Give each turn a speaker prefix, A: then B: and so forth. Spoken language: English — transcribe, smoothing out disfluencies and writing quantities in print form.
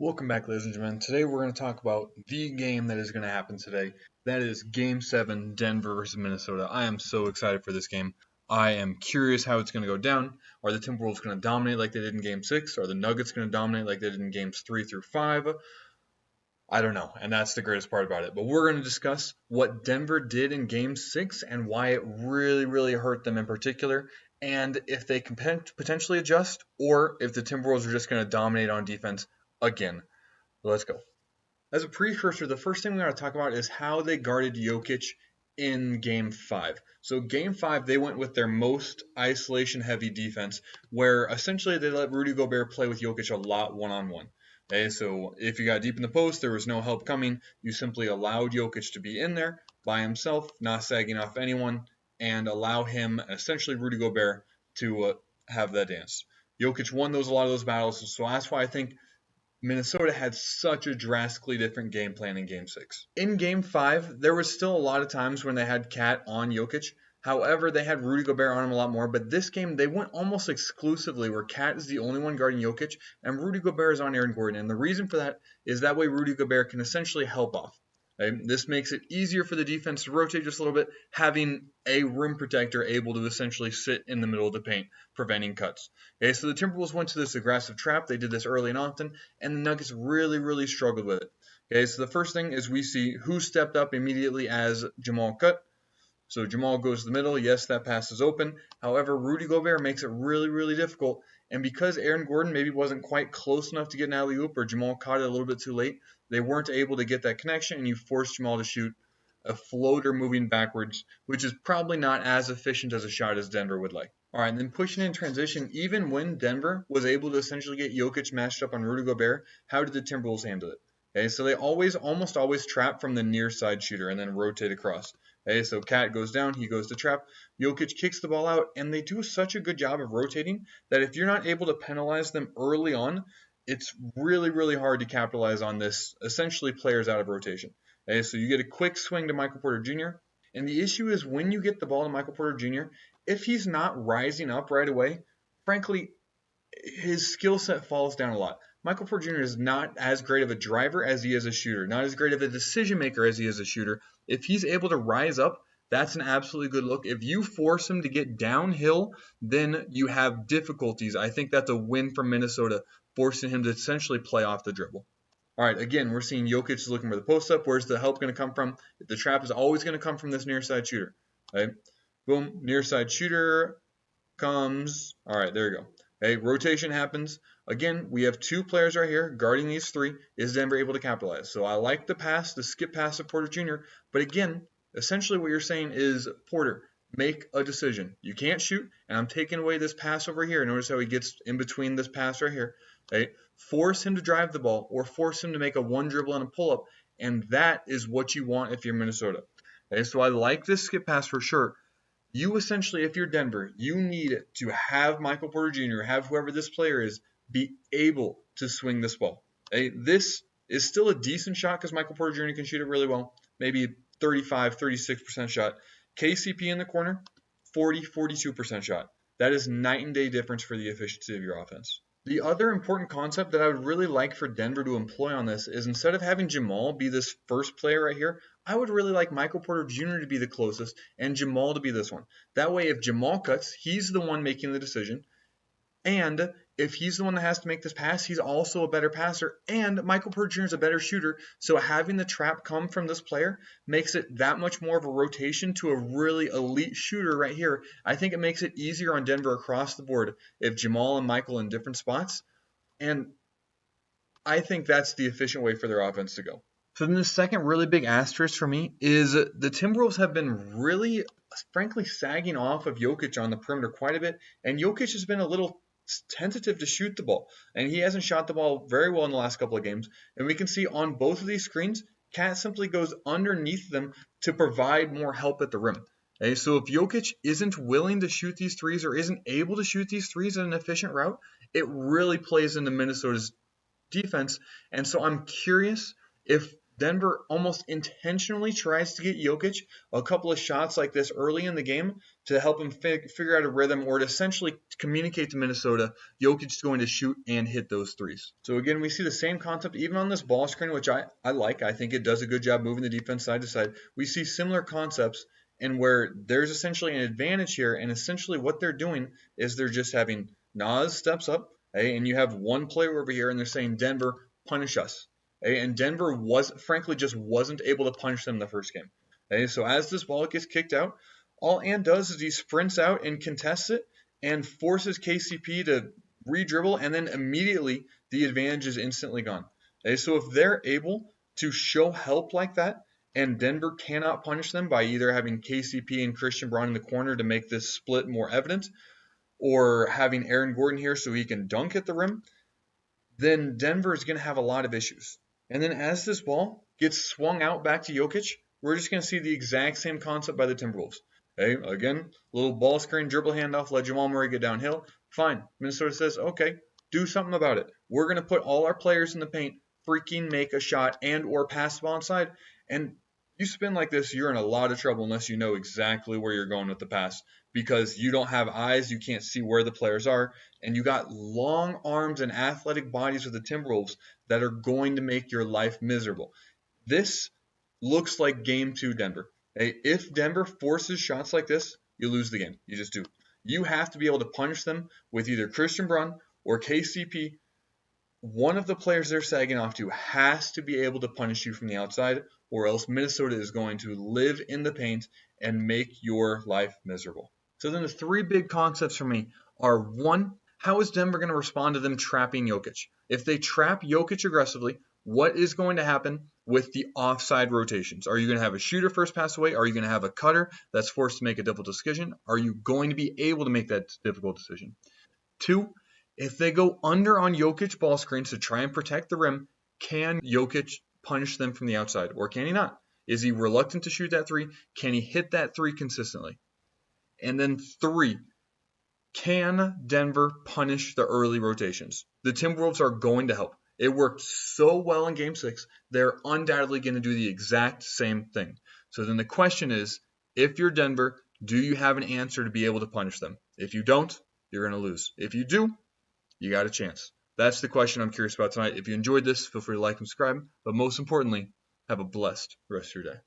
A: Welcome back, ladies and gentlemen. Today we're going to talk about the game that is going to happen today. That is Game 7, Denver versus Minnesota. I am so excited for this game. I am curious how it's going to go down. Are the Timberwolves going to dominate like they did in Game 6? Are the Nuggets going to dominate like they did in Games 3 through 5? I don't know, and that's the greatest part about it. But we're going to discuss what Denver did in Game 6 and why it really hurt them in particular, and if they can potentially adjust, or if the Timberwolves are just going to dominate on defense again. Let's go. As a precursor, the first thing we got to talk about is how they guarded Jokic in Game 5. So Game 5, they went with their most isolation-heavy defense, where essentially they let Rudy Gobert play with Jokic a lot one-on-one. Okay, so if you got deep in the post, there was no help coming. You simply allowed Jokic to be in there by himself, not sagging off anyone, and allow him, essentially Rudy Gobert, to have that dance. Jokic won a lot of those battles, so that's why I think Minnesota had such a drastically different game plan in Game 6. In Game 5, there was still a lot of times when they had Cat on Jokic. However, they had Rudy Gobert on him a lot more. But this game, they went almost exclusively where Cat is the only one guarding Jokic, and Rudy Gobert is on Aaron Gordon. And the reason for that is that way Rudy Gobert can essentially help off. Okay? This makes it easier for the defense to rotate just a little bit, having a rim protector able to essentially sit in the middle of the paint, preventing cuts. Okay, so the Timberwolves went to this aggressive trap. They did this early and often, and the Nuggets really struggled with it. Okay, so the first thing is we see who stepped up immediately as Jamal cut. So Jamal goes to the middle. Yes, that pass is open. However, Rudy Gobert makes it really difficult. And because Aaron Gordon maybe wasn't quite close enough to get an alley-oop, or Jamal caught it a little bit too late, they weren't able to get that connection, and you forced Jamal to shoot a floater moving backwards, which is probably not as efficient as a shot as Denver would like. All right, and then pushing in transition, even when Denver was able to essentially get Jokic matched up on Rudy Gobert, how did the Timberwolves handle it? Okay, so they almost always trap from the near side shooter and then rotate across. Okay, so Cat goes down, he goes to trap. Jokic kicks the ball out, and they do such a good job of rotating that if you're not able to penalize them early on, it's really hard to capitalize on this, essentially players out of rotation. Okay, so you get a quick swing to Michael Porter Jr., and the issue is when you get the ball to Michael Porter Jr., if he's not rising up right away, frankly, his skill set falls down a lot. Michael Porter Jr. is not as great of a driver as he is a shooter, not as great of a decision maker as he is a shooter. If he's able to rise up, that's an absolutely good look. If you force him to get downhill, then you have difficulties. I think that's a win for Minnesota, forcing him to essentially play off the dribble. All right, again, we're seeing Jokic is looking for the post-up. Where's the help going to come from? The trap is always going to come from this near side shooter. Okay? Boom, near side shooter comes. All right, there you go. Okay, rotation happens. Again, we have two players right here guarding these three. Is Denver able to capitalize? So I like the pass, the skip pass of Porter Jr. But again, essentially what you're saying is, Porter, make a decision. You can't shoot, and I'm taking away this pass over here. Notice how he gets in between this pass right here. Okay? Force him to drive the ball or force him to make a one dribble and a pull-up, and that is what you want if you're Minnesota. Okay, so I like this skip pass for sure. You essentially, if you're Denver, you need to have Michael Porter Jr., have whoever this player is, be able to swing this ball. Okay? This is still a decent shot because Michael Porter Jr. can shoot it really well, maybe 35, 36% shot. KCP in the corner, 40, 42% shot. That is night and day difference for the efficiency of your offense. The other important concept that I would really like for Denver to employ on this is instead of having Jamal be this first player right here, I would really like Michael Porter Jr. to be the closest and Jamal to be this one. That way, if Jamal cuts, he's the one making the decision. And if he's the one that has to make this pass, he's also a better passer. And Michael Porter Jr. is a better shooter. So having the trap come from this player makes it that much more of a rotation to a really elite shooter right here. I think it makes it easier on Denver across the board if Jamal and Michael in different spots. And I think that's the efficient way for their offense to go. So then the second really big asterisk for me is the Timberwolves have been really, frankly, sagging off of Jokic on the perimeter quite a bit. And Jokic has been a little tentative to shoot the ball. And he hasn't shot the ball very well in the last couple of games. And we can see on both of these screens, Cat simply goes underneath them to provide more help at the rim. Okay, so if Jokic isn't willing to shoot these threes or isn't able to shoot these threes at an efficient route, it really plays into Minnesota's defense. And so I'm curious if Denver almost intentionally tries to get Jokic a couple of shots like this early in the game to help him figure out a rhythm or to essentially communicate to Minnesota Jokic is going to shoot and hit those threes. So again, we see the same concept even on this ball screen, which I like. I think it does a good job moving the defense side to side. We see similar concepts and where there's essentially an advantage here, and essentially what they're doing is they're just having Nas steps up, and you have one player over here, and they're saying Denver, punish us. And Denver frankly just wasn't able to punish them in the first game. So as this ball gets kicked out, all Ant does is he sprints out and contests it and forces KCP to re-dribble, and then immediately the advantage is instantly gone. So if they're able to show help like that, and Denver cannot punish them by either having KCP and Christian Braun in the corner to make this split more evident, or having Aaron Gordon here so he can dunk at the rim, then Denver is going to have a lot of issues. And then as this ball gets swung out back to Jokic, we're just going to see the exact same concept by the Timberwolves. Again, little ball screen, dribble handoff, let Jamal Murray get downhill. Fine. Minnesota says, okay, do something about it. We're going to put all our players in the paint, freaking make a shot and or pass the ball inside. And you spin like this, you're in a lot of trouble unless you know exactly where you're going with the pass, because you don't have eyes, you can't see where the players are, and you got long arms and athletic bodies with the Timberwolves that are going to make your life miserable. This looks like game 2 Denver. If Denver forces shots like this, you lose the game. You just do. You have to be able to punish them with either Christian Braun or KCP. One of the players they're sagging off to has to be able to punish you from the outside, or else Minnesota is going to live in the paint and make your life miserable. So then the 3 big concepts for me are, 1, how is Denver going to respond to them trapping Jokic? If they trap Jokic aggressively, what is going to happen with the offside rotations? Are you going to have a shooter first pass away? Are you going to have a cutter that's forced to make a difficult decision? Are you going to be able to make that difficult decision? 2, if they go under on Jokic ball screens to try and protect the rim, can Jokic punish them from the outside, or can he not? Is he reluctant to shoot that 3? Can he hit that 3 consistently? And then 3, can Denver punish the early rotations? The Timberwolves are going to help. It worked so well in Game 6, they're undoubtedly going to do the exact same thing. So then the question is, if you're Denver, do you have an answer to be able to punish them? If you don't, you're going to lose. If you do, you got a chance. That's the question I'm curious about tonight. If you enjoyed this, feel free to like and subscribe. But most importantly, have a blessed rest of your day.